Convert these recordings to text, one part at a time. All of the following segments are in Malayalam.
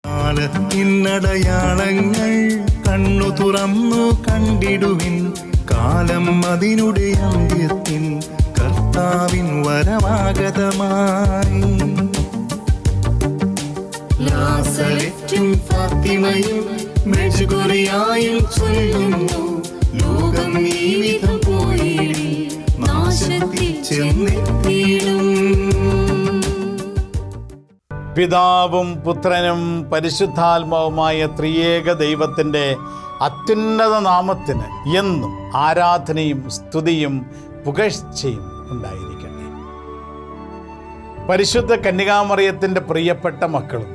കാലത്തിനടയാളങ്ങൾ കണ്ണു തുറന്നു കണ്ടിടുവിൻ, കാലം അതിനുടെ അന്ത്യത്തിൻ കർത്താവിൻ വരമാഗതമായി. നാസറെത്തും ഫാത്തിമയും മെഴുകുറിയായും ചൊല്ലുന്നു, ലോകം ഈ വിധം പോയിടി നാശത്തിൽ ചെന്നെത്തിയിടും. പിതാവും പുത്രനും പരിശുദ്ധാത്മാവുമായ ത്രിയേക ദൈവത്തിൻ്റെ അത്യുന്നത നാമത്തിന് എന്നും ആരാധനയും സ്തുതിയും പുകഴ്ചയും ഉണ്ടായിരിക്കട്ടെ. പരിശുദ്ധ കന്യകാമറിയത്തിൻ്റെ പ്രിയപ്പെട്ട മക്കളും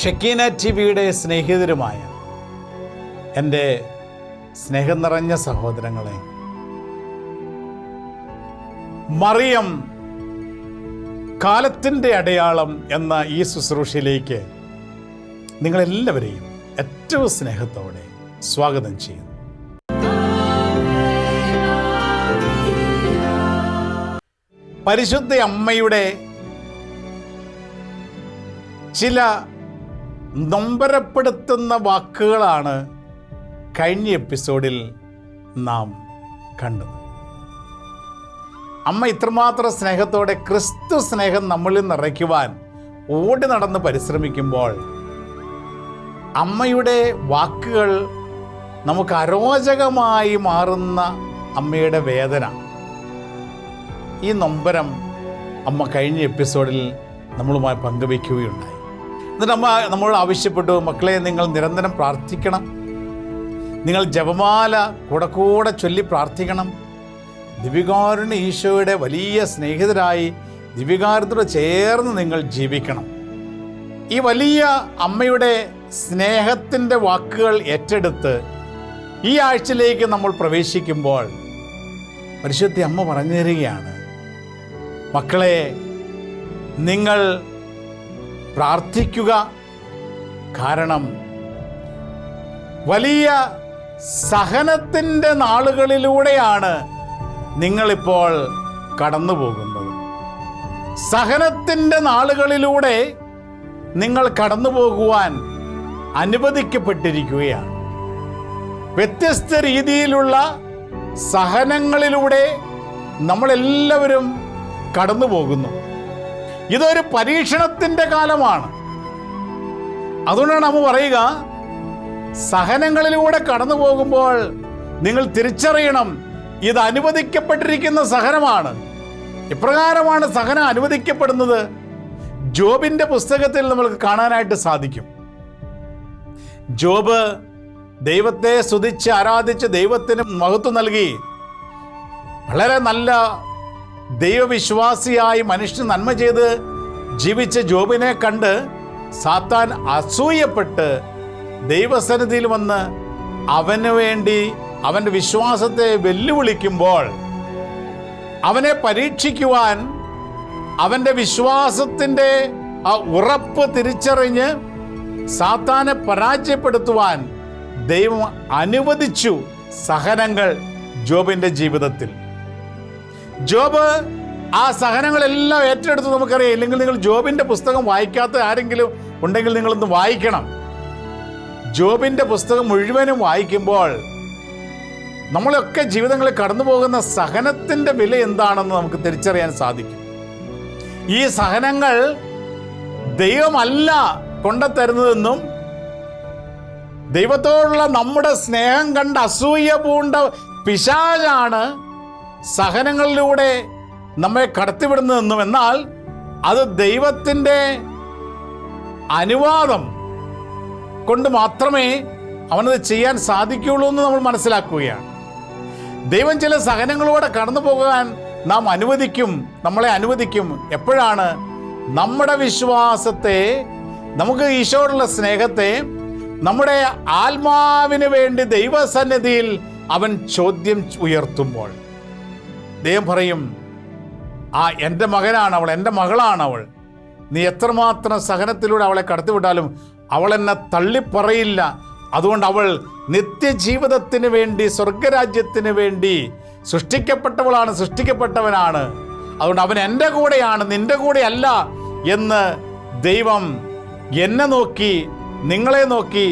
ഷെക്കീന ടിവിയുടെ സ്നേഹിതരുമായ എൻ്റെ സ്നേഹം നിറഞ്ഞ സഹോദരങ്ങളെ, മറിയം കാലത്തിൻ്റെ അടയാളം എന്ന ഈ ശുശ്രൂഷയിലേക്ക് നിങ്ങളെല്ലാവരെയും ഏറ്റവും സ്നേഹത്തോടെ സ്വാഗതം ചെയ്യുന്നു. പരിശുദ്ധ അമ്മയുടെ ചില നൊമ്പരപ്പെടുത്തുന്ന വാക്കുകളാണ് കഴിഞ്ഞ എപ്പിസോഡിൽ നാം കണ്ടത്. അമ്മ ഇത്രമാത്രം സ്നേഹത്തോടെ ക്രിസ്തു സ്നേഹം നമ്മളിൽ നിറയ്ക്കുവാൻ ഓടി നടന്ന് പരിശ്രമിക്കുമ്പോൾ അമ്മയുടെ വാക്കുകൾ നമുക്ക് അരോചകമായി മാറുന്ന അമ്മയുടെ വേദന, ഈ നൊമ്പരം അമ്മ കഴിഞ്ഞ എപ്പിസോഡിൽ നമ്മളുമായി പങ്കുവയ്ക്കുകയുണ്ടായി. എന്നിട്ട് അമ്മ നമ്മളോട് ആവശ്യപ്പെട്ടു, മക്കളെ നിങ്ങൾ നിരന്തരം പ്രാർത്ഥിക്കണം, നിങ്ങൾ ജപമാല കൂടെ ചൊല്ലി പ്രാർത്ഥിക്കണം, ദിവ്യകാരുണ്യ ഈശോയുടെ വലിയ സ്നേഹിതരായി ദിവ്യകാരുണ്യത്തോട് ചേർന്ന് നിങ്ങൾ ജീവിക്കണം. ഈ വലിയ അമ്മയുടെ സ്നേഹത്തിൻ്റെ വാക്കുകൾ ഏറ്റെടുത്ത് ഈ ആഴ്ചയിലേക്ക് നമ്മൾ പ്രവേശിക്കുമ്പോൾ പരിശുദ്ധ അമ്മ പറഞ്ഞു തരികയാണ്, മക്കളെ നിങ്ങൾ പ്രാർത്ഥിക്കുക, കാരണം വലിയ സഹനത്തിൻ്റെ നാളുകളിലൂടെയാണ് നിങ്ങളിപ്പോൾ കടന്നു പോകുന്നത്. സഹനത്തിൻ്റെ നാളുകളിലൂടെ നിങ്ങൾ കടന്നു പോകുവാൻ അനുവദിക്കപ്പെട്ടിരിക്കുകയാണ്. വ്യത്യസ്ത രീതിയിലുള്ള സഹനങ്ങളിലൂടെ നമ്മളെല്ലാവരും കടന്നു പോകുന്നു. ഇതൊരു പരീക്ഷണത്തിൻ്റെ കാലമാണ്. അതുകൊണ്ടാണ് നമ്മൾ പറയുക, സഹനങ്ങളിലൂടെ കടന്നു പോകുമ്പോൾ നിങ്ങൾ തിരിച്ചറിയണം, ഇത് അനുവദിക്കപ്പെട്ടിരിക്കുന്ന സഹനമാണ്. ഇപ്രകാരമാണ് സഹനം അനുവദിക്കപ്പെടുന്നത്. ജോബിൻ്റെ പുസ്തകത്തിൽ നമ്മൾക്ക് കാണാനായിട്ട് സാധിക്കും. ജോബ് ദൈവത്തെ സ്തുതിച്ച് ആരാധിച്ച് ദൈവത്തിന് മഹത്വം നൽകി വളരെ നല്ല ദൈവവിശ്വാസിയായി മനുഷ്യന് നന്മ ചെയ്ത് ജീവിച്ച ജോബിനെ കണ്ട് സാത്താൻ അസൂയപ്പെട്ട് ദൈവസന്നിധിയിൽ വന്ന് അവന് വേണ്ടി അവൻ്റെ വിശ്വാസത്തെ വെല്ലുവിളിക്കുമ്പോൾ അവനെ പരീക്ഷിക്കുവാൻ, അവൻ്റെ വിശ്വാസത്തിൻ്റെ ആ ഉറപ്പ് തിരിച്ചറിഞ്ഞ് സാത്താനെ പരാജയപ്പെടുത്തുവാൻ ദൈവം അനുവദിച്ചു സഹനങ്ങൾ ജോബിൻ്റെ ജീവിതത്തിൽ. ജോബ് ആ സഹനങ്ങളെല്ലാം ഏറ്റെടുത്ത് നമുക്കറിയാം. ഇല്ലെങ്കിൽ നിങ്ങൾ ജോബിൻ്റെ പുസ്തകം വായിക്കാത്ത ആരെങ്കിലും ഉണ്ടെങ്കിൽ നിങ്ങളൊന്ന് വായിക്കണം. ജോബിൻ്റെ പുസ്തകം മുഴുവനും വായിക്കുമ്പോൾ നമ്മളൊക്കെ ജീവിതങ്ങളിൽ കടന്നു പോകുന്ന സഹനത്തിൻ്റെ വില എന്താണെന്ന് നമുക്ക് തിരിച്ചറിയാൻ സാധിക്കും. ഈ സഹനങ്ങൾ ദൈവമല്ല കൊണ്ടുതരുന്നതെന്നും ദൈവത്തോടുള്ള നമ്മുടെ സ്നേഹം കണ്ട് അസൂയ പൂണ്ട പിശാചാണ് സഹനങ്ങളിലൂടെ നമ്മെ കടത്തിവിടുന്നതെന്നും, എന്നാൽ അത് ദൈവത്തിൻ്റെ അനുവാദം കൊണ്ട് മാത്രമേ അവനത് ചെയ്യാൻ സാധിക്കുകയുള്ളൂ എന്ന് നമ്മൾ മനസ്സിലാക്കുകയാണ്. ദൈവം ചില സഹനങ്ങളോടെ കടന്നു പോകാൻ നമ്മളെ അനുവദിക്കും. എപ്പോഴാണ്? നമ്മുടെ വിശ്വാസത്തെ, നമുക്ക് ഈശോയോടുള്ള സ്നേഹത്തെ, നമ്മുടെ ആത്മാവിന് വേണ്ടി ദൈവസന്നിധിയിൽ അവൻ ചോദ്യം ഉയർത്തുമ്പോൾ ദൈവം പറയും, എൻ്റെ മകനാണ് അവൾ, എൻ്റെ മകളാണ് അവൾ. നീ എത്രമാത്രം സഹനത്തിലൂടെ അവളെ കടത്തിവിട്ടാലും അവൾ എന്നെ തള്ളിപ്പറയില്ല. അതുകൊണ്ട് അവൾ നിത്യജീവിതത്തിന് വേണ്ടി, സ്വർഗരാജ്യത്തിന് വേണ്ടി സൃഷ്ടിക്കപ്പെട്ടവളാണ്, സൃഷ്ടിക്കപ്പെട്ടവനാണ്. അതുകൊണ്ട് അവൻ എൻ്റെ കൂടെയാണ്, നിൻ്റെ കൂടെ അല്ല എന്ന് ദൈവം എന്നെ നോക്കി, നിങ്ങളെ നോക്കി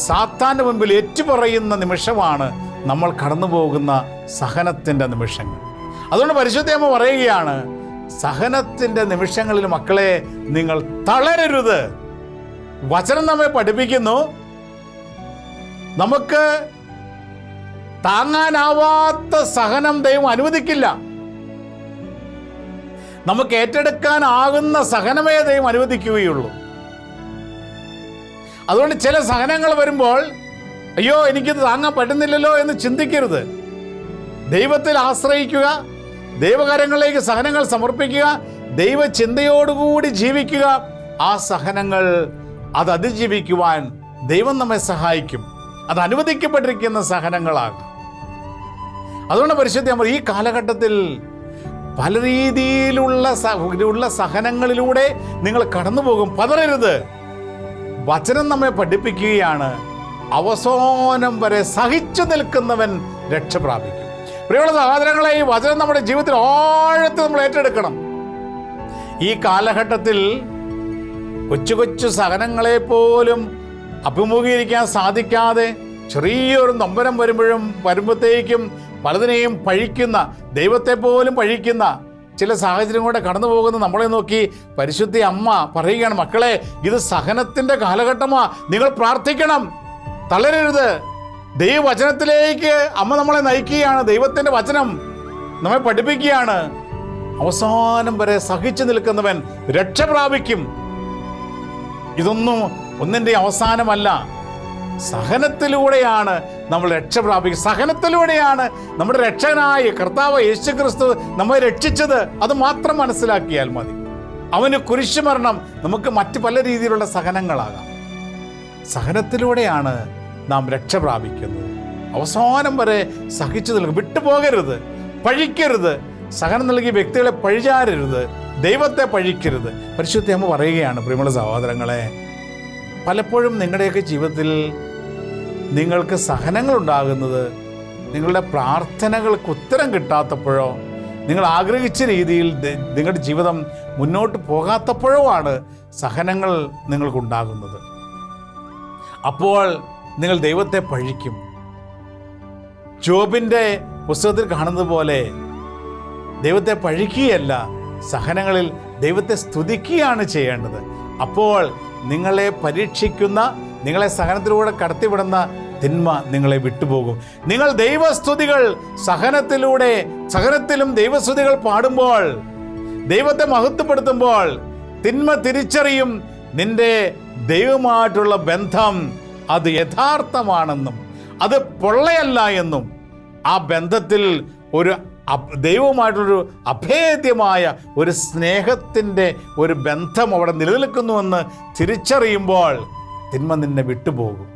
സാത്താൻ്റെ മുൻപിൽ ഏറ്റുപറയുന്ന നിമിഷമാണ് നമ്മൾ കടന്നു പോകുന്ന സഹനത്തിൻ്റെ നിമിഷങ്ങൾ. അതുകൊണ്ട് പരിശുദ്ധ പറയുകയാണ്, സഹനത്തിൻ്റെ നിമിഷങ്ങളിൽ മക്കളെ നിങ്ങൾ തളരരുത്. വചനം നമ്മെ പഠിപ്പിക്കുന്നു, നമുക്ക് താങ്ങാനാവാത്ത സഹനം ദൈവം അനുവദിക്കില്ല. നമുക്ക് ഏറ്റെടുക്കാനാകുന്ന സഹനമേ ദൈവം അനുവദിക്കുകയുള്ളൂ. അതുകൊണ്ട് ചില സഹനങ്ങൾ വരുമ്പോൾ അയ്യോ എനിക്കിത് താങ്ങാൻ പറ്റുന്നില്ലല്ലോ എന്ന് ചിന്തിക്കരുത്. ദൈവത്തിൽ ആശ്രയിക്കുക, ദൈവകരങ്ങളിലേക്ക് സഹനങ്ങൾ സമർപ്പിക്കുക, ദൈവചിന്തയോടുകൂടി ജീവിക്കുക. ആ സഹനങ്ങൾ അത് അതിജീവിക്കുവാൻ ദൈവം നമ്മെ സഹായിക്കും. അത് അനുവദിക്കപ്പെട്ടിരിക്കുന്ന സഹനങ്ങളാകും. അതുകൊണ്ട് പരിശുദ്ധ ഈ കാലഘട്ടത്തിൽ പല രീതിയിലുള്ള സഹനങ്ങളിലൂടെ നിങ്ങൾ കടന്നു പോകും. പതറരുത്. വചനം നമ്മെ പഠിപ്പിക്കുകയാണ്, അവസാനം വരെ സഹിച്ചു നിൽക്കുന്നവൻ രക്ഷ പ്രാപിക്കും. പ്രിയമുള്ള സഹോദരങ്ങളെ, ഈ വചനം നമ്മുടെ ജീവിതത്തിൽ ആഴത്തിൽ നമ്മൾ ഏറ്റെടുക്കണം. ഈ കാലഘട്ടത്തിൽ കൊച്ചു കൊച്ചു സഹനങ്ങളെ പോലും അഭിമുഖീകരിക്കാൻ സാധിക്കാതെ ചെറിയൊരു നൊമ്പരം വരുമ്പോഴത്തേക്കും പലതിനെയും പഴിക്കുന്ന, ദൈവത്തെ പോലും പഴിക്കുന്ന ചില സാഹചര്യം കൊണ്ട് കടന്നു പോകുന്ന നമ്മളെ നോക്കി പരിശുദ്ധ അമ്മ പറയുകയാണ്, മക്കളെ ഇത് സഹനത്തിൻ്റെ കാലഘട്ടമാണ്, നിങ്ങൾ പ്രാർത്ഥിക്കണം, തളരരുത്. ദൈവവചനത്തിലേക്ക് അമ്മ നമ്മളെ നയിക്കുകയാണ്. ദൈവത്തിൻ്റെ വചനം നമ്മെ പഠിപ്പിക്കുകയാണ്, അവസാനം വരെ സഹിച്ചു നിൽക്കുന്നവൻ രക്ഷ പ്രാപിക്കും. ഇതൊന്നും ഒന്നിൻ്റെ അവസാനമല്ല. സഹനത്തിലൂടെയാണ് നമ്മൾ രക്ഷ പ്രാപിക്കുക. സഹനത്തിലൂടെയാണ് നമ്മുടെ രക്ഷകനായ കർത്താവ് യേശുക്രിസ്തു നമ്മെ രക്ഷിച്ചത്. അത് മാത്രം മനസ്സിലാക്കിയാൽ മതി. അവന് കുരിശുമരണം നമുക്ക് മറ്റ് പല രീതിയിലുള്ള സഹനങ്ങളാകാം. സഹനത്തിലൂടെയാണ് നാം രക്ഷ പ്രാപിക്കുന്നത്. അവസാനം വരെ സഹിച്ചു നിൽക്കുക, വിട്ടുപോകരുത്, പഴിക്കരുത്. സഹനം നൽകിയ വ്യക്തികളെ പഴിചാരരുത്, ദൈവത്തെ പഴിക്കരുത്. പരിശുദ്ധ അമ്മ പറയുകയാണ്, പ്രിയമുള്ള സഹോദരങ്ങളെ, പലപ്പോഴും നിങ്ങളുടെയൊക്കെ ജീവിതത്തിൽ നിങ്ങൾക്ക് സഹനങ്ങളുണ്ടാകുന്നത് നിങ്ങളുടെ പ്രാർത്ഥനകൾക്ക് ഉത്തരം കിട്ടാത്തപ്പോഴോ നിങ്ങൾ ആഗ്രഹിച്ച രീതിയിൽ നിങ്ങളുടെ ജീവിതം മുന്നോട്ട് പോകാത്തപ്പോഴോ ആണ് സഹനങ്ങൾ നിങ്ങൾക്കുണ്ടാകുന്നത്. അപ്പോൾ നിങ്ങൾ ദൈവത്തെ പഴിക്കും. ജോബിൻ്റെ പുസ്തകത്തിൽ കാണുന്നത് പോലെ ദൈവത്തെ പഴിക്കുകയല്ല, സഹനങ്ങളിൽ ദൈവത്തെ സ്തുതിക്കുകയാണ് ചെയ്യേണ്ടത്. അപ്പോൾ നിങ്ങളെ പരീക്ഷിക്കുന്ന, നിങ്ങളെ സഹനത്തിലൂടെ കടത്തിവിടുന്ന തിന്മ നിങ്ങളെ വിട്ടുപോകും. നിങ്ങൾ ദൈവസ്തുതികൾ സഹനത്തിലും ദൈവസ്തുതികൾ പാടുമ്പോൾ, ദൈവത്തെ മഹത്വപ്പെടുത്തുമ്പോൾ തിന്മ തിരിച്ചറിയും. നിന്റെ ദൈവമായിട്ടുള്ള ബന്ധം അത് യഥാർത്ഥമാണെന്നും അത് പൊള്ളയല്ല എന്നും, ആ ബന്ധത്തിൽ ഒരു ദൈവവുമായിട്ടൊരു അഭേദ്യമായ ഒരു സ്നേഹത്തിൻ്റെ ഒരു ബന്ധം അവിടെ നിലനിൽക്കുന്നുവെന്ന് തിരിച്ചറിയുമ്പോൾ തിന്മ നിന്നെ വിട്ടുപോകും.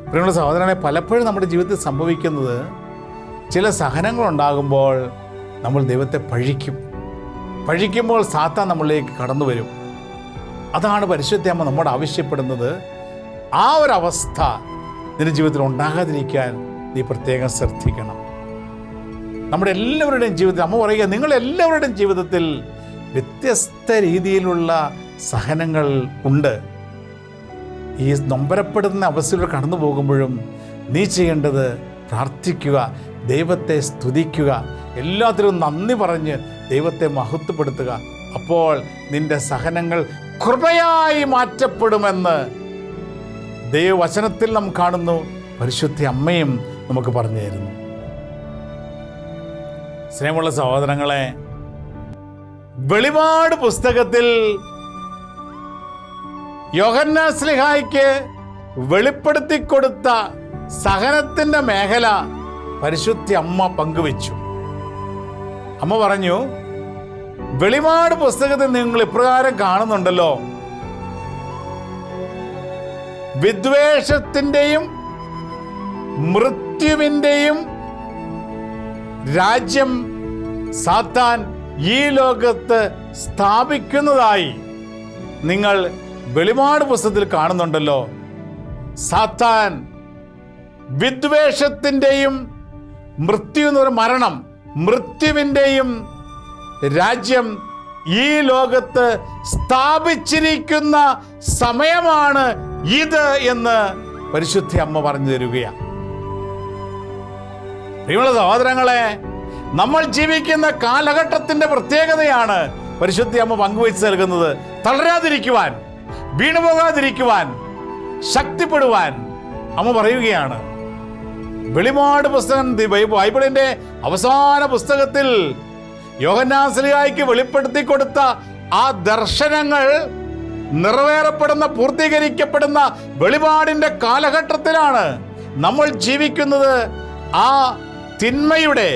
പ്രിയമുള്ള സഹോദരനെ, പലപ്പോഴും നമ്മുടെ ജീവിതത്തിൽ സംഭവിക്കുന്നത്, ചില സഹനങ്ങളുണ്ടാകുമ്പോൾ നമ്മൾ ദൈവത്തെ പഴിക്കുമ്പോൾ സാത്താൻ നമ്മളിലേക്ക് കടന്നു വരും. അതാണ് പരിശുദ്ധ അമ്മ നമ്മോട് ആവശ്യപ്പെടുന്നത്. ആ ഒരവസ്ഥ നിന്റെ ജീവിതത്തിൽ ഉണ്ടാകാതിരിക്കാൻ നീ പ്രത്യേകം ശ്രദ്ധിക്കണം. നമ്മുടെ എല്ലാവരുടെയും ജീവിതത്തിൽ അമ്മ പറയുക, നിങ്ങളെല്ലാവരുടെയും ജീവിതത്തിൽ വ്യത്യസ്ത രീതിയിലുള്ള സഹനങ്ങൾ ഉണ്ട്. ഈ നൊമ്പരപ്പെടുന്ന അവസ്ഥയിലൂടെ കടന്നു പോകുമ്പോഴും നീ ചെയ്യേണ്ടത് പ്രാർത്ഥിക്കുക, ദൈവത്തെ സ്തുതിക്കുക, എല്ലാത്തിലും നന്ദി പറഞ്ഞ് ദൈവത്തെ മഹത്വപ്പെടുത്തുക. അപ്പോൾ നിന്റെ സഹനങ്ങൾ കൃപയായി മാറ്റപ്പെടുമെന്ന് ദൈവവചനത്തിൽ നാം കാണുന്നു. പരിശുദ്ധ അമ്മയും നമുക്ക് പറഞ്ഞു തരുന്നു. സ്നേഹമുള്ള സഹോദരങ്ങളെ, വെളിപാട് പുസ്തകത്തിൽ യോഹന്നാൻ ശ്ലീഹായ്ക്ക് വെളിപ്പെടുത്തി കൊടുത്ത സഹനത്തിൻ്റെ മേഖല പരിശുദ്ധ അമ്മ പങ്കുവെച്ചു. അമ്മ പറഞ്ഞു, വെളിപാട് പുസ്തകത്തിൽ നിങ്ങൾ ഇപ്രകാരം കാണുന്നുണ്ടല്ലോ, വിദ്വേഷത്തിൻ്റെയും മൃത്യുവിൻ്റെയും രാജ്യം സാത്താൻ ഈ ലോകത്ത് സ്ഥാപിക്കുന്നതായി നിങ്ങൾ വെളിപാട് പുസ്തകത്തിൽ കാണുന്നുണ്ടല്ലോ. സാത്താൻ വിദ്വേഷത്തിൻ്റെയും മൃത്യു എന്ന് പറയുന്ന മരണം, മൃത്യുവിൻ്റെയും രാജ്യം ഈ ലോകത്ത് സ്ഥാപിച്ചിരിക്കുന്ന സമയമാണ് ഇത് എന്ന് പരിശുദ്ധ അമ്മ പറഞ്ഞു തരികയാണ്. പ്രിയമുള്ള സഹോദരങ്ങളെ, നമ്മൾ ജീവിക്കുന്ന കാലഘട്ടത്തിന്റെ പ്രത്യേകതയാണ് പരിശുദ്ധ അമ്മ പങ്കുവെച്ച് നൽകുന്നത്. തളരാതിരിക്കുവാൻ, വീണുപോകാതിരിക്കുവാൻ, ശക്തിപ്പെടുവാൻ അമ്മ പറയുകയാണ്. വെളിപാട് പുസ്തകം, ബൈബിളിന്റെ അവസാന പുസ്തകത്തിൽ യോഹന്നാൻ ശ്ലീഹായ്ക്ക് വെളിപ്പെടുത്തി കൊടുത്ത ആ ദർശനങ്ങൾ നിറവേറപ്പെടുന്ന, പൂർത്തീകരിക്കപ്പെടുന്ന വെളിപാടിന്റെ കാലഘട്ടത്തിലാണ് നമ്മൾ ജീവിക്കുന്നത്. ആ തിന്മയുടെ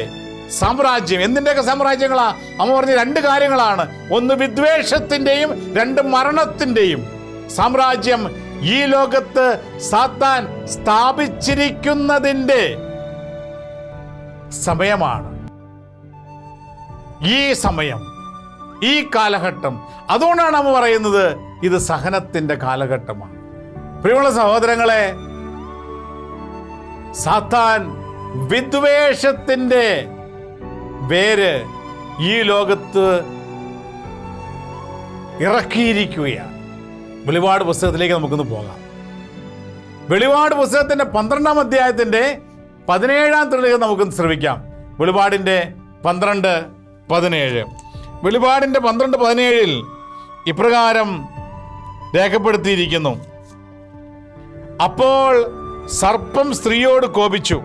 സാമ്രാജ്യം, എന്തിൻ്റെയൊക്കെ സാമ്രാജ്യങ്ങളാ അമ്മ പറഞ്ഞ? 2 കാര്യങ്ങളാണ്. ഒന്ന് വിദ്വേഷത്തിൻ്റെയും, 2 മരണത്തിൻ്റെയും സാമ്രാജ്യം ഈ ലോകത്ത് സാത്താൻ സ്ഥാപിച്ചിരിക്കുന്നതിൻ്റെ സമയമാണ്. ഈ സമയം, ഈ കാലഘട്ടം, അതുകൊണ്ടാണ് അമ്മ പറയുന്നത് ഇത് സഹനത്തിന്റെ കാലഘട്ടമാണ്. പ്രിയമുള്ള സഹോദരങ്ങളെ, സാത്താൻ വിദ്വേഷത്തിന്റെ വേര് ഈ ലോകത്ത് ഇറക്കിയിരിക്കുകയാണ്. വെളിപാട് പുസ്തകത്തിലേക്ക് നമുക്കൊന്ന് പോകാം. വെളിപാട് പുസ്തകത്തിന്റെ 12-ാം അധ്യായത്തിന്റെ 17-ാം തിരുലേക്ക് നമുക്കൊന്ന് ശ്രമിക്കാം. വെളിപാടിന്റെ 12:17. വെളിപാടിന്റെ 12:17 ഇപ്രകാരം രേഖപ്പെടുത്തിയിരിക്കുന്നു: അപ്പോൾ സർപ്പം സ്ത്രീയോട് കോപിച്ചു,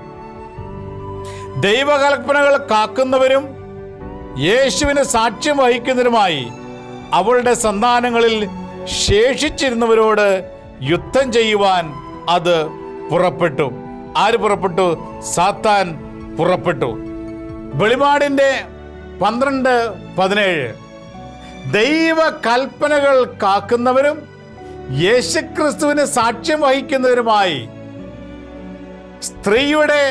ദൈവകൽപ്പനകൾ കാക്കുന്നവരും യേശുവിന് സാക്ഷ്യം വഹിക്കുന്നവരുമായി അവളുടെ സന്താനങ്ങളിൽ ശേഷിച്ചിരുന്നവരോട് യുദ്ധം ചെയ്യുവാൻ അത് പുറപ്പെട്ടു. ആര് പുറപ്പെട്ടു? സാത്താൻ പുറപ്പെട്ടു. വെളിപാടിന്റെ 12:17 ദൈവകൽപ്പനകൾ കാക്കുന്നവരും യേശുക്രിസ്തുവിന് സാക്ഷ്യം വഹിക്കുന്നവരുമായി സ്ത്രീയുടെ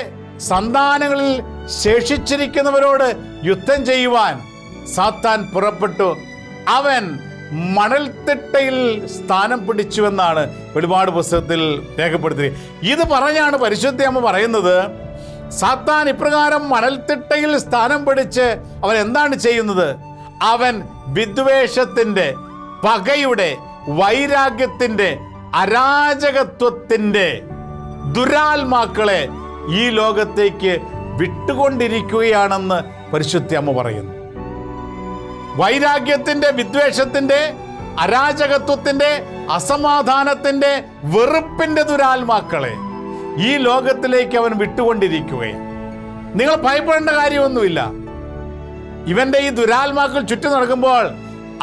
സന്താനങ്ങളിൽ ശേഷിച്ചിരിക്കുന്നവരോട് യുദ്ധം ചെയ്യുവാൻ സാത്താൻ പുറപ്പെട്ടു. അവൻ മണൽത്തിട്ടയിൽ സ്ഥാനം പിടിച്ചുവെന്നാണ് വെളിപാട് പുസ്തകത്തിൽ രേഖപ്പെടുത്തി. ഇത് പറഞ്ഞാണ് പരിശുദ്ധ അമ്മ പറയുന്നത്, സാത്താൻ ഇപ്രകാരം മണൽത്തിട്ടയിൽ സ്ഥാനം പിടിച്ച് അവൻ എന്താണ് ചെയ്യുന്നത്? അവൻ വിദ്വേഷത്തിന്റെ, പകയുടെ, വൈരാഗ്യത്തിന്റെ, അരാജകത്വത്തിന്റെ ദുരാത്മാക്കളെ ഈ ലോകത്തേക്ക് വിട്ടുകൊണ്ടിരിക്കുകയാണെന്ന് പരിശുദ്ധ അമ്മ പറയുന്നു. വൈരാഗ്യത്തിന്റെ, വിദ്വേഷത്തിന്റെ, അരാജകത്വത്തിന്റെ, അസമാധാനത്തിന്റെ, വെറുപ്പിന്റെ ദുരാത്മാക്കളെ ഈ ലോകത്തിലേക്ക് അവൻ വിട്ടുകൊണ്ടിരിക്കുകയാണ്. നിങ്ങൾ ഭയപ്പെടേണ്ട കാര്യമൊന്നുമില്ല. ഇവന്റെ ഈ ദുരാത്മാക്കൾ ചുറ്റും നടക്കുമ്പോൾ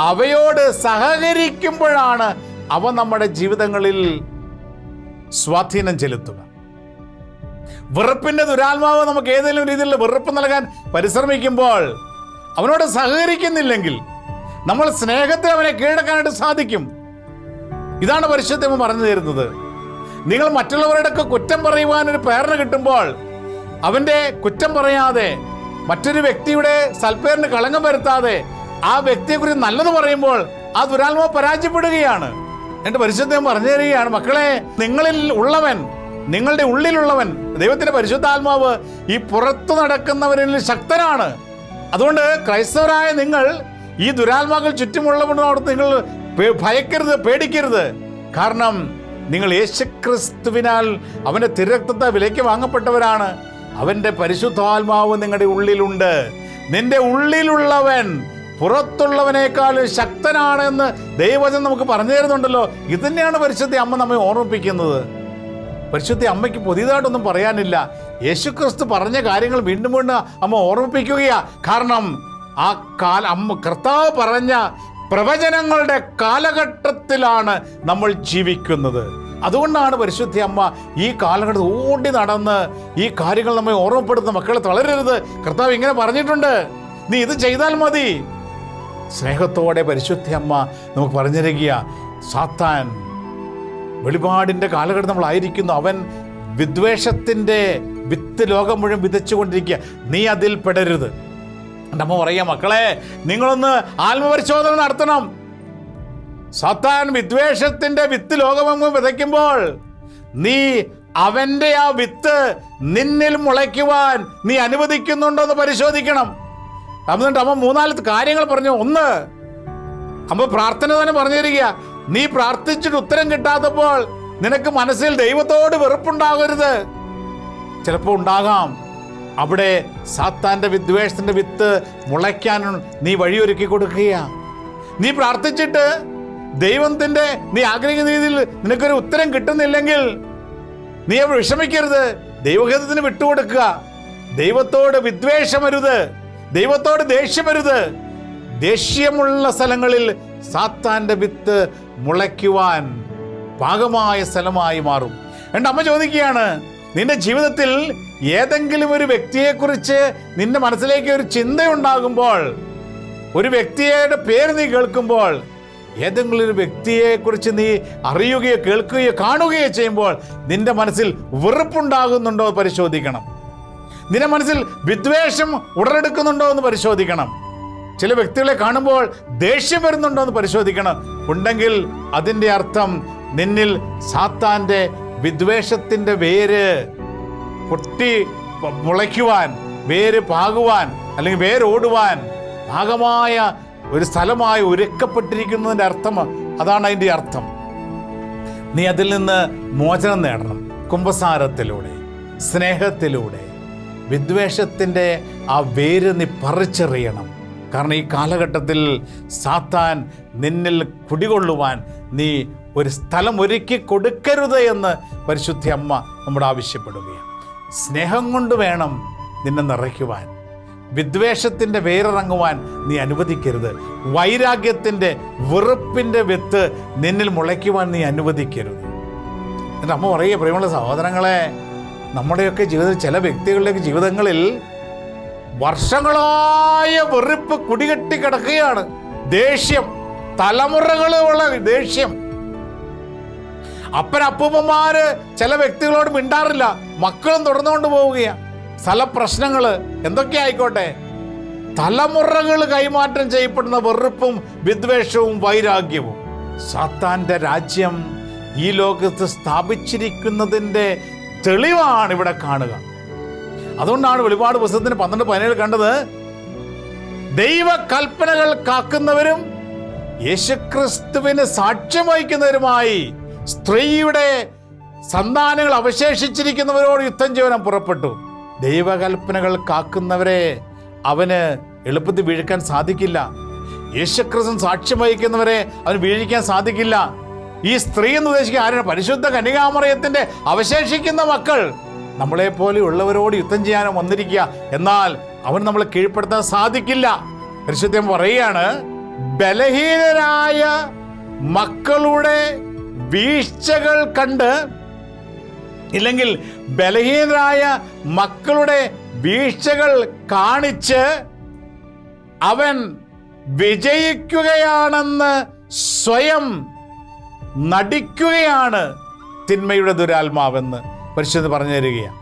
അവയോട് സഹകരിക്കുമ്പോഴാണ് അവ നമ്മുടെ ജീവിതങ്ങളിൽ സ്വാധീനം ചെലുത്തുക. വെറുപ്പിന്റെ ദുരാത്മാവ് നമുക്ക് ഏതെങ്കിലും രീതിയിൽ വെറുപ്പ് നൽകാൻ പരിശ്രമിക്കുമ്പോൾ അവനോട് സഹകരിക്കുന്നില്ലെങ്കിൽ നമ്മൾ സ്നേഹത്തിൽ അവനെ കീഴടക്കാനായിട്ട് സാധിക്കും. ഇതാണ് പരിശുദ്ധമ പറഞ്ഞു തരുന്നത്. നിങ്ങൾ മറ്റുള്ളവരുടെ കുറ്റം പറയുവാനൊരു പ്രേരണ കിട്ടുമ്പോൾ അവന്റെ കുറ്റം പറയാതെ, മറ്റൊരു വ്യക്തിയുടെ സൽപ്പേരിന് കളങ്കം വരുത്താതെ ആ വ്യക്തിയെക്കുറിച്ച് നല്ലത് പറയുമ്പോൾ ആ ദുരാത്മാവ് പരാജയപ്പെടുകയാണ്. എന്റെ പരിശുദ്ധം പറഞ്ഞു തരികയാണ്, മക്കളെ, നിങ്ങളിൽ ഉള്ളവൻ, നിങ്ങളുടെ ഉള്ളിലുള്ളവൻ, ദൈവത്തിന്റെ പരിശുദ്ധാത്മാവ് ഈ പുറത്തു നടക്കുന്നവരിൽ ശക്തനാണ്. അതുകൊണ്ട് ക്രൈസ്തവരായ നിങ്ങൾ ഈ ദുരാത്മാക്കൾ ചുറ്റുമുള്ളവരോട് നിങ്ങൾ ഭയക്കരുത്, പേടിക്കരുത്. കാരണം നിങ്ങൾ യേശുക്രിസ്തുവിനാൽ, അവന്റെ തിരുരക്തത്തെ വിലയ്ക്ക് വാങ്ങപ്പെട്ടവരാണ്. അവന്റെ പരിശുദ്ധാത്മാവ് നിങ്ങളുടെ ഉള്ളിലുണ്ട്. നിന്റെ ഉള്ളിലുള്ളവൻ പുറത്തുള്ളവനേക്കാളും ശക്തനാണെന്ന് ദൈവവചനം നമുക്ക് പറഞ്ഞു തരുന്നുണ്ടല്ലോ. ഇത് തന്നെയാണ് പരിശുദ്ധ അമ്മ നമ്മെ ഓർമ്മിപ്പിക്കുന്നത്. പരിശുദ്ധ അമ്മയ്ക്ക് പുതിയതായിട്ടൊന്നും പറയാനില്ല. യേശുക്രിസ്തു പറഞ്ഞ കാര്യങ്ങൾ വീണ്ടും വീണ്ടും അമ്മ ഓർമ്മിപ്പിക്കുകയാ. കാരണം ആ കർത്താവ് പറഞ്ഞ പ്രവചനങ്ങളുടെ കാലഘട്ടത്തിലാണ് നമ്മൾ ജീവിക്കുന്നത്. അതുകൊണ്ടാണ് പരിശുദ്ധ അമ്മ ഈ കാലഘട്ടത്തിൽ ഓടി നടന്ന് ഈ കാര്യങ്ങൾ നമ്മെ ഓർമ്മപ്പെടുത്തുന്ന, മക്കളെ തളരരുത്, കർത്താവ് ഇങ്ങനെ പറഞ്ഞിട്ടുണ്ട്, നീ ഇത് ചെയ്താൽ മതി. സ്നേഹത്തോടെ പരിശുദ്ധ അമ്മ നമുക്ക് പറഞ്ഞു തരിക, സാത്താൻ വെളിപാടിൻ്റെ കാലഘട്ടം നമ്മളായിരിക്കുന്നു. അവൻ വിദ്വേഷത്തിൻ്റെ വിത്ത് ലോകം മുഴുവൻ വിതച്ചുകൊണ്ടിരിക്കുക. നീ അതിൽ പെടരുത്. അമ്മ പറയാ, മക്കളെ, നിങ്ങളൊന്ന് ആത്മപരിശോധന നടത്തണം. സാത്താൻ വിദ്വേഷത്തിന്റെ വിത്ത് ലോകമെങ്ങും വിതയ്ക്കുമ്പോൾ നീ അവന്റെ ആ വിത്ത് നിന്നിൽ മുളയ്ക്കുവാൻ നീ അനുവദിക്കുന്നുണ്ടോ എന്ന് പരിശോധിക്കണം. എന്നിട്ട് അമ്മ 3-4 കാര്യങ്ങൾ പറഞ്ഞു. ഒന്ന്, അമ്മ പ്രാർത്ഥന തന്നെ പറഞ്ഞു തരിക, നീ പ്രാർത്ഥിച്ചിട്ട് ഉത്തരം കിട്ടാത്തപ്പോൾ നിനക്ക് മനസ്സിൽ ദൈവത്തോട് വെറുപ്പുണ്ടാകരുത്. ചിലപ്പോൾ ഉണ്ടാകാം. അവിടെ സാത്താന്റെ വിദ്വേഷത്തിന്റെ വിത്ത് മുളയ്ക്കാൻ നീ വഴിയൊരുക്കി കൊടുക്കുക. നീ പ്രാർത്ഥിച്ചിട്ട് ദൈവത്തിന്റെ നീ ആഗ്രഹിക്കുന്ന രീതിയിൽ നിനക്കൊരു ഉത്തരം കിട്ടുന്നില്ലെങ്കിൽ നീ അവിടെ വിഷമിക്കരുത്. ദൈവഹിതത്തിന് വിട്ടുകൊടുക്കുക. ദൈവത്തോട് വിദ്വേഷമരുത്, ദൈവത്തോട് ദേഷ്യമരുത്. ദേഷ്യമുള്ള സ്ഥലങ്ങളിൽ സാത്താന്റെ വിത്ത് മുളയ്ക്കുവാൻ പാകമായ സ്ഥലമായി മാറും. എൻ്റെ അമ്മ ചോദിക്കുകയാണ്, നിന്റെ ജീവിതത്തിൽ ഏതെങ്കിലും ഒരു വ്യക്തിയെക്കുറിച്ച് നിന്റെ മനസ്സിലേക്ക് ഒരു ചിന്തയുണ്ടാകുമ്പോൾ, ഒരു വ്യക്തിയുടെ പേര് നീ കേൾക്കുമ്പോൾ, ഏതെങ്കിലും ഒരു വ്യക്തിയെക്കുറിച്ച് നീ അറിയുകയോ കേൾക്കുകയോ കാണുകയോ ചെയ്യുമ്പോൾ നിന്റെ മനസ്സിൽ വെറുപ്പുണ്ടാകുന്നുണ്ടോ എന്ന് പരിശോധിക്കണം. നിന്റെ മനസ്സിൽ വിദ്വേഷം ഉടലെടുക്കുന്നുണ്ടോ എന്ന് പരിശോധിക്കണം. ചില വ്യക്തികളെ കാണുമ്പോൾ ദേഷ്യം വരുന്നുണ്ടോ എന്ന് പരിശോധിക്കണം. ഉണ്ടെങ്കിൽ അതിൻ്റെ അർത്ഥം നിന്നിൽ സാത്താൻ്റെ വിദ്വേഷത്തിൻ്റെ വേര് പൊട്ടി മുളയ്ക്കുവാൻ, വേര് പാകുവാൻ അല്ലെങ്കിൽ വേരോടുവാൻ പാകമായ ഒരു സ്ഥലമായി ഒരുക്കപ്പെട്ടിരിക്കുന്നതിൻ്റെ അർത്ഥം അതാണ്. അതിൻ്റെ അർത്ഥം നീ അതിൽ നിന്ന് മോചനം നേടണം. കുമ്പസാരത്തിലൂടെ, സ്നേഹത്തിലൂടെ വിദ്വേഷത്തിൻ്റെ ആ വേര് നീ പറിച്ചെറിയണം. കാരണം ഈ കാലഘട്ടത്തിൽ സാത്താൻ നിന്നിൽ കുടികൊള്ളുവാൻ നീ ഒരു സ്ഥലം ഒരുക്കി കൊടുക്കരുത് എന്ന് പരിശുദ്ധ അമ്മ നമ്മോട് ആവശ്യപ്പെടുകയാണ്. സ്നേഹം കൊണ്ട് വേണം നിന്നെ നിറയ്ക്കുവാൻ. വിദ്വേഷത്തിൻ്റെ വേരിറങ്ങുവാൻ നീ അനുവദിക്കരുത്. വൈരാഗ്യത്തിൻ്റെ, വെറുപ്പിൻ്റെ വിത്ത് നിന്നിൽ മുളയ്ക്കുവാൻ നീ അനുവദിക്കരുത്. എൻ്റെ അമ്മ പറയുക, പ്രിയമുള്ള സഹോദരങ്ങളെ, നമ്മുടെയൊക്കെ ജീവിതത്തിൽ ചില വ്യക്തികളുടെയൊക്കെ ജീവിതങ്ങളിൽ വർഷങ്ങളായ വെറുപ്പ് കുടികെട്ടി കിടക്കുകയാണ്. ദേഷ്യം, തലമുറകളുള്ള ദേഷ്യം. അപ്പനപ്പൂപ്പന്മാര് ചില വ്യക്തികളോട് മിണ്ടാറില്ല, മക്കളും തുടർന്നുകൊണ്ട് പോവുകയാണ്. സ്ഥലപ്രശ്നങ്ങൾ എന്തൊക്കെ ആയിക്കോട്ടെ, തലമുറകൾ കൈമാറ്റം ചെയ്യപ്പെടുന്ന വെറുപ്പും വിദ്വേഷവും വൈരാഗ്യവും സാത്താൻ്റെ രാജ്യം ഈ ലോകത്ത് സ്ഥാപിച്ചിരിക്കുന്നതിൻ്റെ തെളിവാണ് ഇവിടെ കാണുക. അതുകൊണ്ടാണ് വെളിപാട് പുസ്തകത്തിന് 12:17 കണ്ടത്, ദൈവകൽപ്പനകൾ കാക്കുന്നവരും യേശുക്രിസ്തുവിന് സാക്ഷ്യം വഹിക്കുന്നവരുമായി സ്ത്രീയുടെ സന്താനങ്ങൾ അവശേഷിച്ചിരിക്കുന്നവരോട് യുദ്ധം ചെയ്യാൻ പുറപ്പെട്ടു. ദൈവകൽപ്പനകൾ കാക്കുന്നവരെ അവന് എളുപ്പത്തിൽ വീഴിക്കാൻ സാധിക്കില്ല. യേശുക്രിസ്തു സാക്ഷ്യം വഹിക്കുന്നവരെ അവന് വീഴിക്കാൻ സാധിക്കില്ല. ഈ സ്ത്രീ എന്ന് ഉദ്ദേശിക്കുക ആരാണ്? പരിശുദ്ധ കന്യകാമറിയത്തിന്റെ അവശേഷിക്കുന്ന മക്കൾ നമ്മളെപ്പോലെ ഉള്ളവരോട് യുദ്ധം ചെയ്യാനും വന്നിരിക്കുക. എന്നാൽ അവൻ നമ്മളെ കീഴ്പ്പെടുത്താൻ സാധിക്കില്ല. പരിശുദ്ധം പറയുകയാണ്, ബലഹീനരായ മക്കളുടെ വീഴ്ചകൾ കണ്ട്, ഇല്ലെങ്കിൽ ബലഹീനരായ മക്കളുടെ വീഴ്ചകൾ കാണിച്ച് അവൻ വിജയിക്കുകയാണെന്ന് സ്വയം നടിക്കുകയാണ് തിന്മയുടെ ദുരാത്മാവെന്ന് പരിശുദ്ധ പറഞ്ഞു തരികയാണ്.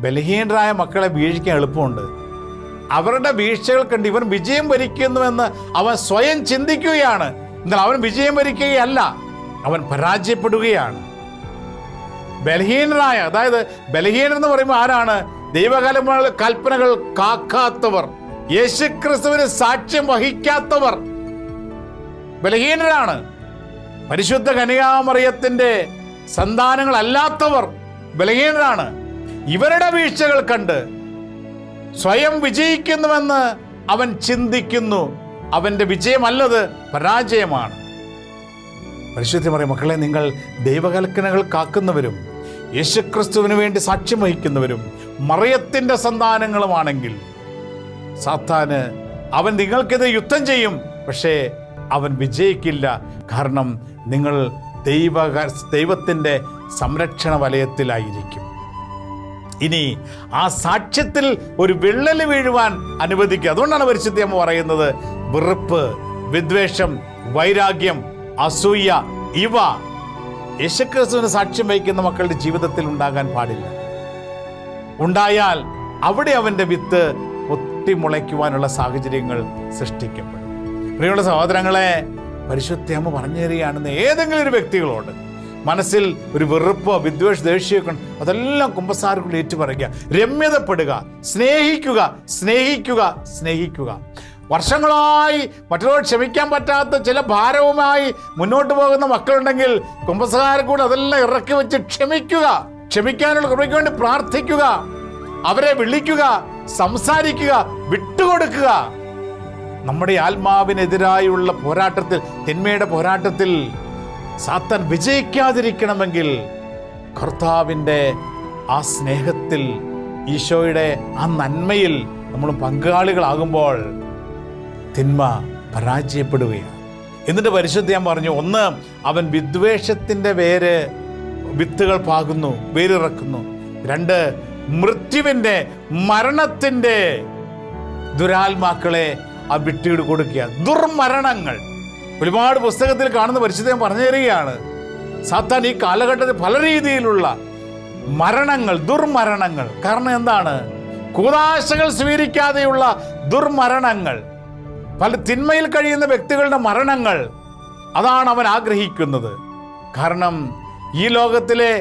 ബലഹീനരായ മക്കളെ വീഴിക്കാൻ എളുപ്പമുണ്ട്. അവരുടെ വീഴ്ചകൾ കണ്ട് ഇവൻ വിജയം വരിക്കുന്നുവെന്ന് അവൻ സ്വയം ചിന്തിക്കുകയാണ്. എന്നാൽ അവൻ വിജയം വരിക്കുകയല്ല, അവൻ പരാജയപ്പെടുകയാണ്. ബലഹീനരായ, അതായത് ബലഹീനർ എന്ന് പറയുമ്പോൾ ആരാണ്? കൽപ്പനകൾ കാക്കാത്തവർ, യേശുക്രിസ്തുവിന് സാക്ഷ്യം വഹിക്കാത്തവർ ബലഹീനരാണ്. പരിശുദ്ധ കന്യകാമറിയത്തിന്റെ സന്താനങ്ങളല്ലാത്തവർ ബലഹീനരാണ്. ഇവരുടെ വീഴ്ചകൾ കണ്ട് സ്വയം വിജയിക്കുന്നുവെന്ന് അവൻ ചിന്തിക്കുന്നു. അവൻ്റെ വിജയമല്ലത്, പരാജയമാണ്. പരിശുദ്ധ മറിയം, മക്കളെ, നിങ്ങൾ ദൈവകൽപ്പനകൾ കാക്കുന്നവരും യേശുക്രിസ്തുവിന് വേണ്ടി സാക്ഷ്യം വഹിക്കുന്നവരും മറിയത്തിൻ്റെ സന്താനങ്ങളുമാണെങ്കിൽ സാത്താന് അവൻ നിങ്ങൾക്കെതിരെ യുദ്ധം ചെയ്യും, പക്ഷേ അവൻ വിജയിക്കില്ല. കാരണം നിങ്ങൾ ദൈവത്തിൻ്റെ സംരക്ഷണ വലയത്തിലായിരിക്കും. ഇനി ആ സാക്ഷ്യത്തിൽ ഒരു വിള്ളൽ വീഴുവാൻ അനുവദിക്കുക. അതുകൊണ്ടാണ് പരിശുദ്ധ അമ്മ പറയുന്നത്, വെറുപ്പ്, വിദ്വേഷം, വൈരാഗ്യം, അസൂയ, ഇവ യേശുക്രിസ്തുവിന് സാക്ഷ്യം വഹിക്കുന്ന മക്കളുടെ ജീവിതത്തിൽ ഉണ്ടാകാൻ പാടില്ല. ഉണ്ടായാൽ അവിടെ അവൻ്റെ വിത്ത് പൊട്ടിമുളയ്ക്കുവാനുള്ള സാഹചര്യങ്ങൾ സൃഷ്ടിക്കപ്പെടും. പ്രിയമുള്ള സഹോദരങ്ങളെ, പരിശുദ്ധ അമ്മ പറഞ്ഞു തരികയാണെന്ന് ഏതെങ്കിലും ഒരു വ്യക്തികളോട് മനസ്സിൽ ഒരു വെറുപ്പോ വിദ്വേഷ ദേഷ്യമൊക്കെ അതെല്ലാം കുമ്പസാരക്കുള്ളിൽ ഏറ്റുപറയുക, രമ്യതപ്പെടുക, സ്നേഹിക്കുക, സ്നേഹിക്കുക, സ്നേഹിക്കുക. വർഷങ്ങളായി മറ്റുള്ളവർ ക്ഷമിക്കാൻ പറ്റാത്ത ചില ഭാരവുമായി മുന്നോട്ട് പോകുന്ന മക്കളുണ്ടെങ്കിൽ കുമ്പസാരക്കൂടെ അതെല്ലാം ഇറക്കി വെച്ച് ക്ഷമിക്കാനുള്ള കൃപയ്ക്ക് വേണ്ടി പ്രാർത്ഥിക്കുക, അവരെ വിളിക്കുക, സംസാരിക്കുക, വിട്ടുകൊടുക്കുക. നമ്മുടെ ആത്മാവിനെതിരായുള്ള പോരാട്ടത്തിൽ, തിന്മയുടെ പോരാട്ടത്തിൽ സാത്താൻ വിജയിക്കാതിരിക്കണമെങ്കിൽ കർത്താവിൻ്റെ ആ സ്നേഹത്തിൽ, ഈശോയുടെ ആ നന്മയിൽ നമ്മൾ പങ്കാളികളാകുമ്പോൾ തിന്മ പരാജയപ്പെടുകയാണ്. എന്നിട്ട് പരിശുദ്ധ ഞാൻ പറഞ്ഞു, ഒന്ന്, അവൻ വിദ്വേഷത്തിൻ്റെ വിത്തുകൾ പാകുന്നു, വേരിറക്കുന്നു. രണ്ട്, മൃത്യുവിൻ്റെ, മരണത്തിൻ്റെ ദുരാത്മാക്കളെ ആ വിട്ടുകിട് കൊടുക്കുക. ദുർമരണങ്ങൾ ഒരുപാട് പുസ്തകത്തിൽ കാണുന്ന പരിശുദ്ധം പറഞ്ഞു തരികയാണ്. സാത്താൻ ഈ കാലഘട്ടത്തിൽ പല രീതിയിലുള്ള മരണങ്ങൾ, ദുർമരണങ്ങൾ. കാരണം എന്താണ്? കൂദാശകൾ സ്വീകരിക്കാതെയുള്ള ദുർമരണങ്ങൾ, പല തിന്മയിൽ കഴിയുന്ന വ്യക്തികളുടെ മരണങ്ങൾ, അതാണ് അവൻ ആഗ്രഹിക്കുന്നത്. കാരണം ഈ ലോകത്തിലെ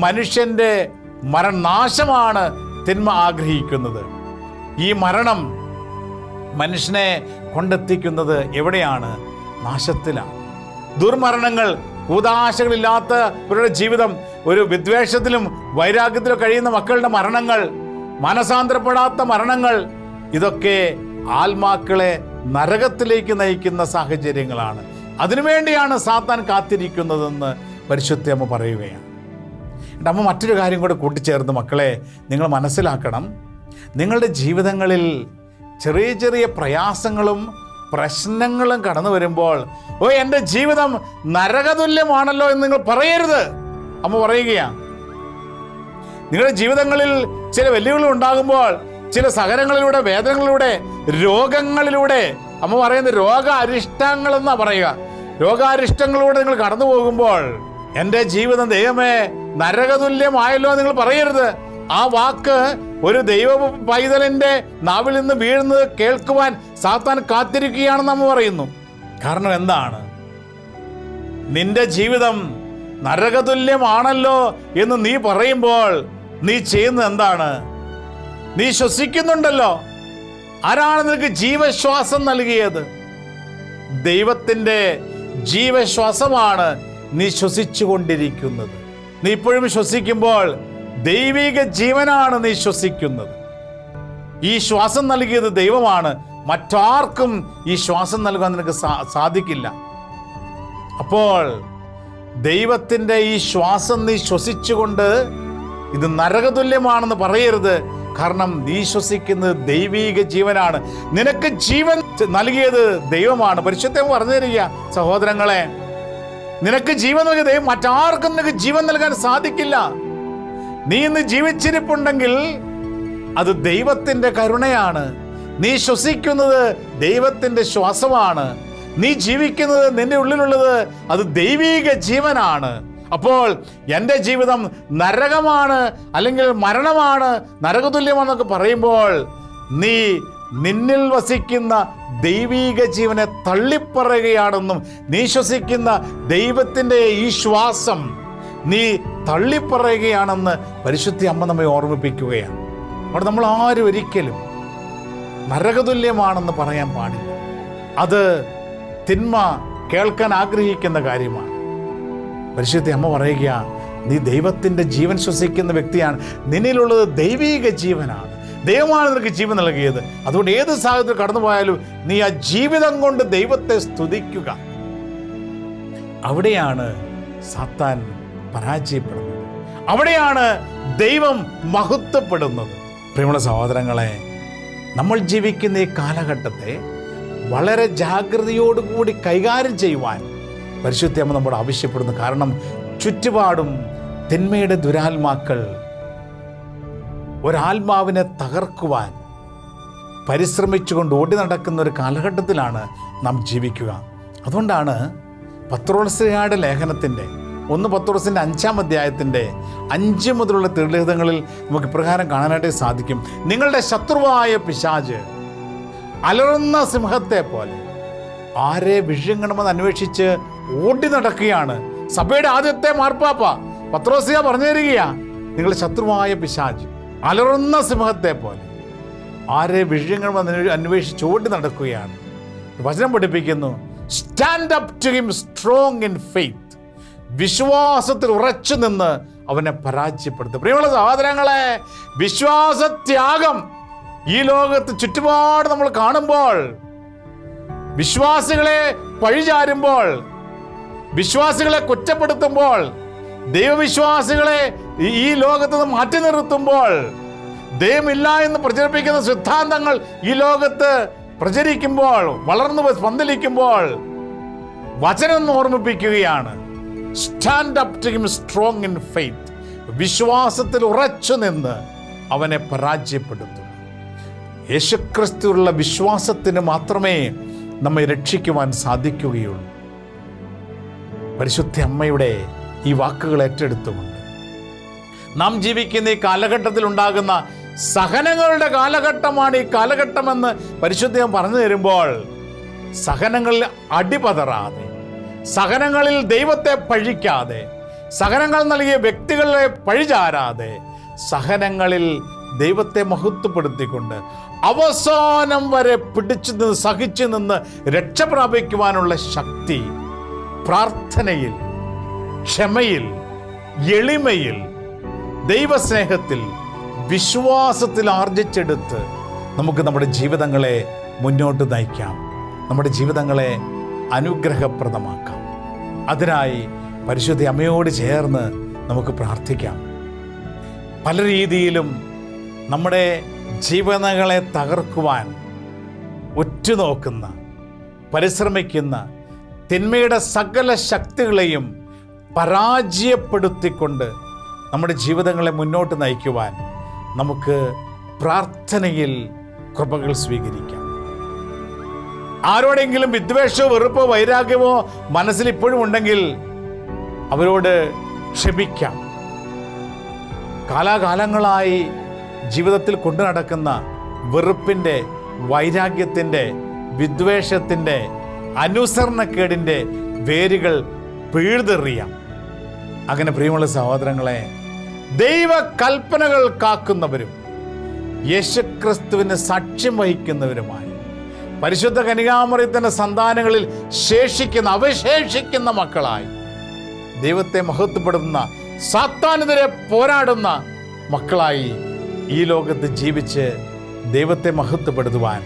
മനുഷ്യൻ്റെ നാശമാണ് തിന്മ ആഗ്രഹിക്കുന്നത്. ഈ മരണം മനുഷ്യനെ കൊണ്ടെത്തിക്കുന്നത് എവിടെയാണ്? നാശത്തിലാണ്. ദുർമരണങ്ങൾ, കൂദാശകളില്ലാത്തവരുടെ ജീവിതം, ഒരു വിദ്വേഷത്തിലും വൈരാഗ്യത്തിലും കഴിയുന്ന മക്കളുടെ മരണങ്ങൾ, മനസാന്തരപ്പെടാത്ത മരണങ്ങൾ, ഇതൊക്കെ ആത്മാക്കളെ നരകത്തിലേക്ക് നയിക്കുന്ന സാഹചര്യങ്ങളാണ്. അതിനുവേണ്ടിയാണ് സാത്താൻ കാത്തിരിക്കുന്നതെന്ന് പരിശുദ്ധ അമ്മ പറയുകയാണ്. അമ്മ മറ്റൊരു കാര്യം കൂടെ കൂട്ടിച്ചേർന്ന്, മക്കളെ നിങ്ങൾ മനസ്സിലാക്കണം, നിങ്ങളുടെ ജീവിതങ്ങളിൽ ചെറിയ ചെറിയ പ്രയാസങ്ങളും പ്രശ്നങ്ങളും കടന്നു വരുമ്പോൾ, ഓ എൻ്റെ ജീവിതം നരകതുല്യമാണല്ലോ എന്ന് നിങ്ങൾ പറയരുത്. അമ്മ പറയുകയാണ്, നിങ്ങളുടെ ജീവിതങ്ങളിൽ ചില വെല്ലുവിളികൾ ഉണ്ടാകുമ്പോൾ, ചില സഹനങ്ങളിലൂടെ, വേദനകളിലൂടെ, രോഗങ്ങളിലൂടെ, അമ്മ പറയുന്നത് രോഗ അരിഷ്ടങ്ങളെന്നാ പറയുക, രോഗാരിഷ്ടങ്ങളിലൂടെ നിങ്ങൾ കടന്നു പോകുമ്പോൾ എൻ്റെ ജീവിതം ദൈവമേ നരകതുല്യമായല്ലോ നിങ്ങൾ പറയരുത്. ആ വാക്ക് ഒരു ദൈവ പൈതലിൻ്റെ നാവിൽ നിന്ന് വീഴുന്നത് കേൾക്കുവാൻ സാത്താൻ കാത്തിരിക്കുകയാണെന്ന് നമ്മ പറയുന്നു. കാരണം എന്താണ്? നിന്റെ ജീവിതം നരകതുല്യമാണല്ലോ എന്ന് നീ പറയുമ്പോൾ നീ ചെയ്യുന്നത് എന്താണ്? നീ ശ്വസിക്കുന്നുണ്ടല്ലോ. ആരാണ് നിനക്ക് ജീവശ്വാസം നൽകിയത്? ദൈവത്തിൻ്റെ ജീവശ്വാസമാണ് നീ ശ്വസിച്ചു കൊണ്ടിരിക്കുന്നത്. നീ ഇപ്പോഴും ശ്വസിക്കുമ്പോൾ ദൈവിക ജീവനാണ് നീ ശ്വസിക്കുന്നത്. ഈ ശ്വാസം നൽകിയത് ദൈവമാണ്. മറ്റാർക്കും ഈ ശ്വാസം നൽകാൻ നിനക്ക് സാധിക്കില്ല. അപ്പോൾ ദൈവത്തിൻ്റെ ഈ ശ്വാസം നീ ശ്വസിച്ചുകൊണ്ട് ഇത് നരകതുല്യമാണെന്ന് പറയരുത്. കാരണം നീ ശ്വസിക്കുന്നത് ദൈവിക ജീവനാണ്. നിനക്ക് ജീവൻ നൽകിയത് ദൈവമാണ്. പരിശുദ്ധം പറഞ്ഞു തരിക, സഹോദരങ്ങളെ, നിനക്ക് ജീവൻ നൽകിയ ദൈവം, മറ്റാർക്കും നിനക്ക് ജീവൻ നൽകാൻ സാധിക്കില്ല. നീ ഇന്ന് ജീവിച്ചിരിപ്പുണ്ടെങ്കിൽ അത് ദൈവത്തിൻ്റെ കരുണയാണ്. നീ ശ്വസിക്കുന്നത് ദൈവത്തിൻ്റെ ശ്വാസമാണ്. നീ ജീവിക്കുന്നത്, നിന്റെ ഉള്ളിലുള്ളത് അത് ദൈവിക ജീവനാണ്. അപ്പോൾ എൻ്റെ ജീവിതം നരകമാണ്, അല്ലെങ്കിൽ മരണമാണ്, നരകതുല്യമാണെന്നൊക്കെ പറയുമ്പോൾ നീ നിന്നിൽ വസിക്കുന്ന ദൈവിക ജീവനെ തള്ളിപ്പറയുകയാണെന്നും, നീ ശ്വസിക്കുന്ന ദൈവത്തിൻ്റെ ഈ ശ്വാസം നീ തള്ളിപ്പറയുകയാണെന്ന് പരിശുദ്ധ അമ്മ നമ്മെ ഓർമ്മിപ്പിക്കുകയാണ്. അവിടെ നമ്മൾ ആരും ഒരിക്കലും നരകതുല്യമാണെന്ന് പറയാൻ പാടില്ല. അത് തിന്മ കേൾക്കാൻ ആഗ്രഹിക്കുന്ന കാര്യമാണ്. പരിശുദ്ധ അമ്മ പറയുക, നീ ദൈവത്തിൻ്റെ ജീവൻ ശ്വസിക്കുന്ന വ്യക്തിയാണ്. നിന്നിലുള്ളത് ദൈവിക ജീവനാണ്. ദൈവമാണ് നിനക്ക് ജീവൻ നൽകിയത്. അതുകൊണ്ട് ഏത് സാഹചര്യത്തിൽ കടന്നു പോയാലും നീ ആ ജീവിതം കൊണ്ട് ദൈവത്തെ സ്തുതിക്കുക. അവിടെയാണ് സാത്താൻ പരാജയപ്പെടുന്നത്. അവിടെയാണ് ദൈവം മഹത്വപ്പെടുന്നത്. പ്രിയമുള്ള സഹോദരങ്ങളെ, നമ്മൾ ജീവിക്കുന്ന ഈ കാലഘട്ടത്തെ വളരെ ജാഗ്രതയോടുകൂടി കൈകാര്യം ചെയ്യുവാൻ പരിശുദ്ധ അമ്മ നമ്മോട് ആവശ്യപ്പെടുന്നു. കാരണം ചുറ്റുപാടും തിന്മയുടെ ദുരാത്മാക്കൾ ഒരാത്മാവിനെ തകർക്കുവാൻ പരിശ്രമിച്ചുകൊണ്ട് ഓടി നടക്കുന്ന ഒരു കാലഘട്ടത്തിലാണ് നാം ജീവിക്കുക. അതുകൊണ്ടാണ് പത്രോസ്ലിഹായുടെ ലേഖനത്തിൻ്റെ 1 പത്രോസിൻ്റെ 5-ാം അധ്യായത്തിൻ്റെ 5 മുതലുള്ള തിരുലിഖിതങ്ങളിൽ നമുക്ക് ഇപ്രകാരം കാണാനായിട്ട് സാധിക്കും. നിങ്ങളുടെ ശത്രുവായ പിശാച് അലറുന്ന സിംഹത്തെ പോലെ ആരെ വിഴുങ്ങണമെന്ന് അന്വേഷിച്ച് ഓടി നടക്കുകയാണ്. സഭയുടെ ആദ്യത്തെ മാർപ്പാപ്പ പത്രോസ്ലിഹ പറഞ്ഞു തരികയാ, നിങ്ങളുടെ ശത്രുവായ പിശാച് അലറുന്ന സിംഹത്തെ പോലെ ആരെ വിഷയങ്ങൾ അന്വേഷിച്ച് ഓടി നടക്കുകയാണ്. വചനം പഠിപ്പിക്കുന്നു, stand up to him strong in faith. വിശ്വാസത്തിൽ ഉറച്ചു നിന്ന് അവനെ പരാജയപ്പെടുത്തും. പ്രിയമുള്ള സഹോദരങ്ങളെ, വിശ്വാസത്യാഗം ഈ ലോകത്ത് ചുറ്റുപാട് നമ്മൾ കാണുമ്പോൾ, വിശ്വാസികളെ പഴിചാരുമ്പോൾ, വിശ്വാസികളെ കുറ്റപ്പെടുത്തുമ്പോൾ, ദൈവവിശ്വാസികളെ ഈ ലോകത്ത് നിന്ന് മാറ്റി നിർത്തുമ്പോൾ, ദൈവമില്ല എന്ന് പ്രചരിപ്പിക്കുന്ന സിദ്ധാന്തങ്ങൾ ഈ ലോകത്ത് പ്രചരിക്കുമ്പോൾ, വളർന്നു പന്തലിക്കുമ്പോൾ, വചനം ഓർമ്മിപ്പിക്കുകയാണ്, stand up to him strong in faith. വിശ്വാസത്തിൽ ഉറച്ചു നിന്ന് അവനെ പരാജയപ്പെടുത്തും. യേശുക്രിസ്തുവിലുള്ള വിശ്വാസത്തിന് മാത്രമേ നമ്മെ രക്ഷിക്കുവാൻ സാധിക്കുകയുള്ളൂ. പരിശുദ്ധ അമ്മയുടെ ഈ വാക്കുകൾ ഏറ്റെടുത്തുകൊണ്ട് നാം ജീവിക്കുന്ന ഈ കാലഘട്ടത്തിൽ ഉണ്ടാകുന്ന സഹനങ്ങളുടെ കാലഘട്ടമാണ് ഈ കാലഘട്ടമെന്ന് പരിശുദ്ധം പറഞ്ഞു തരുമ്പോൾ, സഹനങ്ങളിൽ അടിപതറാതെ, സഹനങ്ങളിൽ ദൈവത്തെ പഴിക്കാതെ, സഹനങ്ങൾ നൽകിയ വ്യക്തികളെ പഴിചാരാതെ, സഹനങ്ങളിൽ ദൈവത്തെ മഹത്വപ്പെടുത്തിക്കൊണ്ട് അവസാനം വരെ പിടിച്ചു നിന്ന് സഹിച്ചു നിന്ന് രക്ഷ പ്രാപിക്കുവാനുള്ള ശക്തി പ്രാർത്ഥനയിൽ, ക്ഷമയിൽ, എളിമയിൽ, ദൈവസ്നേഹത്തിൽ, വിശ്വാസത്തിൽ ആർജിച്ചെടുത്ത് നമുക്ക് നമ്മുടെ ജീവിതങ്ങളെ മുന്നോട്ട് നയിക്കാം, നമ്മുടെ ജീവിതങ്ങളെ അനുഗ്രഹപ്രദമാക്കാം. അതിനായി പരിശുദ്ധ അമ്മയോട് ചേർന്ന് നമുക്ക് പ്രാർത്ഥിക്കാം. പല രീതിയിലും നമ്മുടെ ജീവിതങ്ങളെ തകർക്കുവാൻ ഉറ്റുനോക്കുന്ന, പരിശ്രമിക്കുന്ന തിന്മയുടെ സകല ശക്തികളെയും പരാജയപ്പെടുത്തിക്കൊണ്ട് നമ്മുടെ ജീവിതങ്ങളെ മുന്നോട്ട് നയിക്കുവാൻ നമുക്ക് പ്രാർത്ഥനയിൽ കൃപകൾ സ്വീകരിക്കാം. ആരോടെങ്കിലും വിദ്വേഷമോ വെറുപ്പോ വൈരാഗ്യമോ മനസ്സിൽ ഇപ്പോഴും ഉണ്ടെങ്കിൽ അവരോട് ക്ഷമിക്കാം. കാലാകാലങ്ങളായി ജീവിതത്തിൽ കൊണ്ടു നടക്കുന്ന വെറുപ്പിൻ്റെ, വൈരാഗ്യത്തിൻ്റെ, വിദ്വേഷത്തിൻ്റെ, അനുസരണക്കേടിൻ്റെ വേരുകൾ പിഴുതെറിയാം. അങ്ങനെ പ്രിയമുള്ള സഹോദരങ്ങളെ, ദൈവകൽപ്പനകൾ കാക്കുന്നവരും യേശുക്രിസ്തുവിന് സാക്ഷ്യം വഹിക്കുന്നവരുമായി പരിശുദ്ധ കന്യകാമറിയത്തിൻ്റെ സന്താനങ്ങളിൽ അവശേഷിക്കുന്ന മക്കളായി ദൈവത്തെ മഹത്വപ്പെടുത്തുന്ന, സാത്താനെതിരെ പോരാടുന്ന മക്കളായി ഈ ലോകത്ത് ജീവിച്ച് ദൈവത്തെ മഹത്വപ്പെടുത്തുവാൻ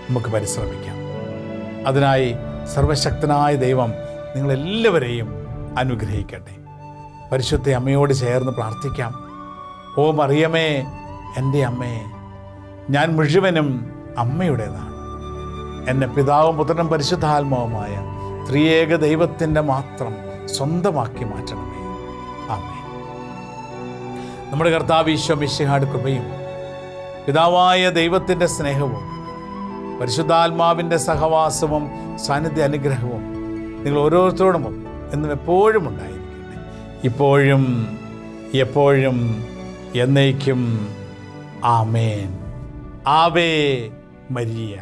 നമുക്ക് പരിശ്രമിക്കാം. അതിനായി സർവശക്തനായ ദൈവം നിങ്ങളെല്ലാവരെയും അനുഗ്രഹിക്കട്ടെ. പരിശുദ്ധ അമ്മയോട് ചേർന്ന് പ്രാർത്ഥിക്കാം. ഓ മറിയമേ, എൻ്റെ അമ്മേ, ഞാൻ മുഴുവനും അമ്മയുടേതാണ്. എന്നെ പിതാവും പുത്രനും പരിശുദ്ധാത്മാവുമായ ത്രിയേക ദൈവത്തിൻ്റെ മാത്രം സ്വന്തമാക്കി മാറ്റണമേ. ആമേൻ. നമ്മുടെ കർത്താവ് ഈശോ മിശിഹായുടെ കൃപയും പിതാവായ ദൈവത്തിൻ്റെ സ്നേഹവും പരിശുദ്ധാത്മാവിൻ്റെ സഹവാസവും സാന്നിധ്യ അനുഗ്രഹവും നിങ്ങൾ ഓരോരുത്തരോടും എന്നും എപ്പോഴും ഉണ്ടായിരിക്കട്ടെ, ഇപ്പോഴും എപ്പോഴും എന്നേക്കും. ആമേൻ. Ave Maria.